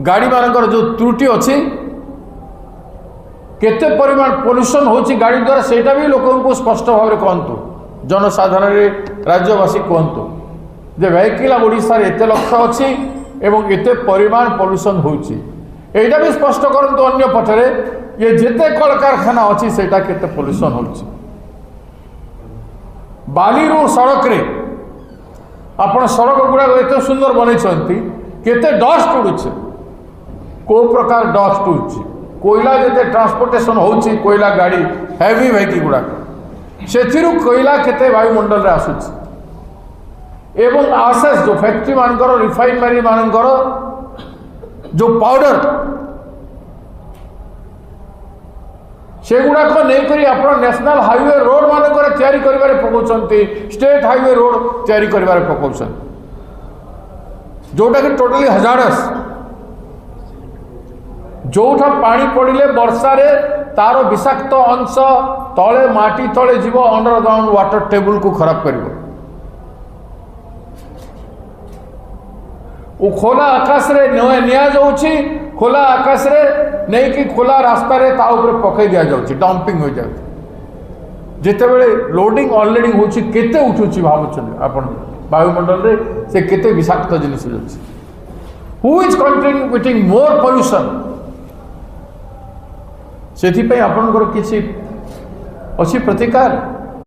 गाड़ी मानकर जो त्रुटि अच्छी केते परिमाण पोल्यूशन होची गाड़ी द्वारा सेटा भी लोगों को स्पष्ट भाव में कहतु जनसाधारण राज्यवासी कहतु जे वेहिकल ओडिशा रे एते लक्ष अच्छी एवं एते परिमाण पोल्यूशन होची एटा भी स्पष्ट करंतु अन्य पटरे ये जेते कल कारखाना अच्छी सेटा केते पोल्यूशन होची बाली रो सड़क रे आपण सड़क गुड़ा एते सुंदर बनई केते डस्ट उड़ुचे को प्रकार डस्ट उड़ुची कोयला जते ट्रांसपोर्टेशन होची कोयला गाड़ी हेवी वेहिकल गुड़ा से कोयला केते वायुमंडल रे आसुची एवं आसेस जो फैक्ट्री मानकर रिफाइनरी मानकर जो पाउडर से गुड़ाक नहीं आप नेशनल हाईवे रोड मानक तैयारी करिबारे पकाउछंती स्टेट हाईवे रोड तैयारी करिबारे पकाउछन जोटा कि टोटली हजारस जोठा पानी पड़िले वर्षा रे तार विषाक्त अंश तले माटी तले जीव अंडरग्राउंड वाटर टेबल को खराब करिवो ओ खोला आकाश रे निया जाउछि खोला आकाश रे नहीं कि खोला रास्ता रे ता ऊपर पकई दिया जाउछि डंपिंग हो जाउछि जेते बेले लोडिंग अनलोडिंग होछि केते उठुछि भाबुछन आपण वायुमंडल रे से केते विषाक्त जिनिस जाउछि who is contributing more pollution से आपणकर किसी अच्छी प्रतिकार